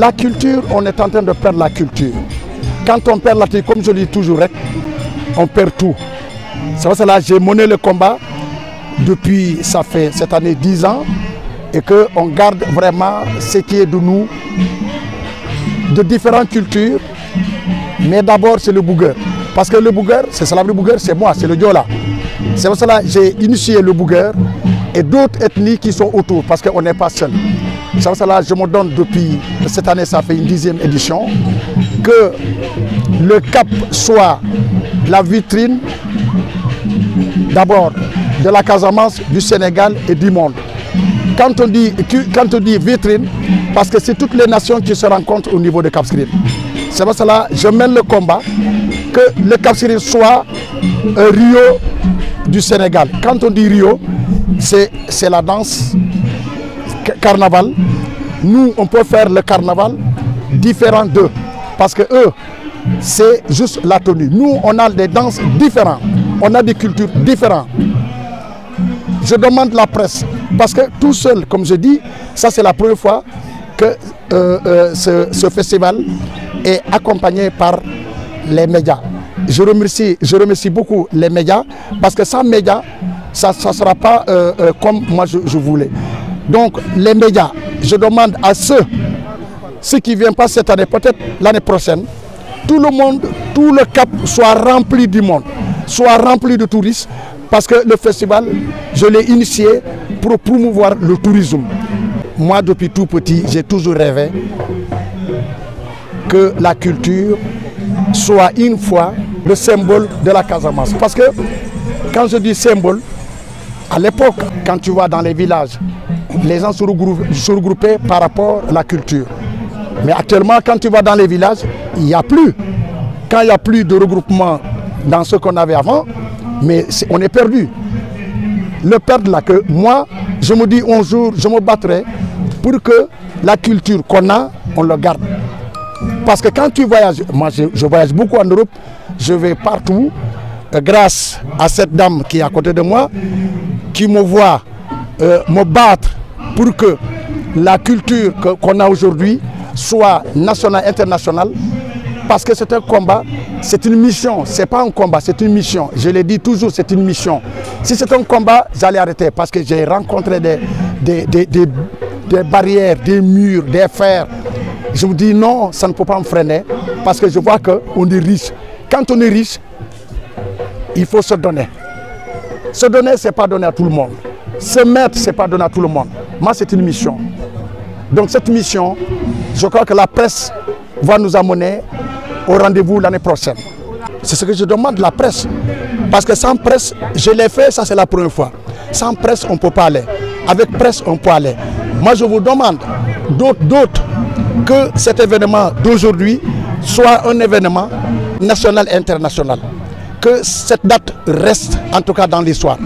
La culture, on est en train de perdre la culture. Quand on perd la culture, comme je dis toujours, on perd tout. C'est pour cela que j'ai mené le combat depuis, ça fait cette année 10 ans, et qu'on garde vraiment ce qui est de nous, de différentes cultures. Mais d'abord, c'est le Bouguer. Parce que le Bouguer, c'est Salabri Bouguer, c'est moi, c'est le Diola. C'est pour cela que j'ai initié le Bouguer et d'autres ethnies qui sont autour, parce qu'on n'est pas seul. C'est pour cela que je me donne depuis cette année, ça fait une 10e édition, que le Cap soit la vitrine, d'abord, de la Casamance, du Sénégal et du monde. Quand on dit vitrine, parce que c'est toutes les nations qui se rencontrent au niveau de Cap Skirring. C'est pour cela que je mène le combat, que le Cap Skirring soit un Rio du Sénégal. Quand on dit Rio, c'est la danse, carnaval. Nous, on peut faire le carnaval différent d'eux, parce que eux, c'est juste la tenue. Nous, on a des danses différentes, on a des cultures différentes. Je demande la presse, parce que tout seul, comme je dis, ça c'est la première fois que ce festival est accompagné par les médias. Je remercie beaucoup les médias, parce que sans médias, ça ne sera pas comme moi je voulais. Donc les médias, je demande à ceux qui ne viennent pas cette année, peut-être l'année prochaine, tout le monde, tout le Cap soit rempli du monde, soit rempli de touristes, parce que le festival, je l'ai initié pour promouvoir le tourisme. Moi, depuis tout petit, j'ai toujours rêvé que la culture soit une fois le symbole de la Casamance. Parce que quand je dis symbole, à l'époque, quand tu vas dans les villages, les gens se regroupaient par rapport à la culture. Mais actuellement, quand tu vas dans les villages, il n'y a plus. Quand il n'y a plus de regroupement dans ce qu'on avait avant, mais on est perdu. Le perdre là, que moi, je me dis un jour, je me battrai pour que la culture qu'on a, on le garde. Parce que quand tu voyages, moi je voyage beaucoup en Europe, je vais partout, grâce à cette dame qui est à côté de moi, qui me voit me battre pour que la culture qu'on a aujourd'hui soit nationale, internationale. Parce que c'est un combat, c'est une mission, c'est pas un combat, c'est une mission. Je l'ai dit toujours, c'est une mission. Si c'est un combat, j'allais arrêter parce que j'ai rencontré des barrières, des murs, des fers. Je me dis non, ça ne peut pas me freiner parce que je vois qu'on est riche. Quand on est riche, il faut se donner. Se donner, ce n'est pas donner à tout le monde. Se mettre, ce n'est pas donner à tout le monde. Moi, c'est une mission. Donc cette mission, je crois que la presse va nous amener au rendez-vous l'année prochaine. C'est ce que je demande de la presse. Parce que sans presse, je l'ai fait, ça c'est la première fois. Sans presse, on ne peut pas aller. Avec presse, on peut aller. Moi, je vous demande d'autres que cet événement d'aujourd'hui soit un événement national et international. Que cette date reste, en tout cas dans l'histoire.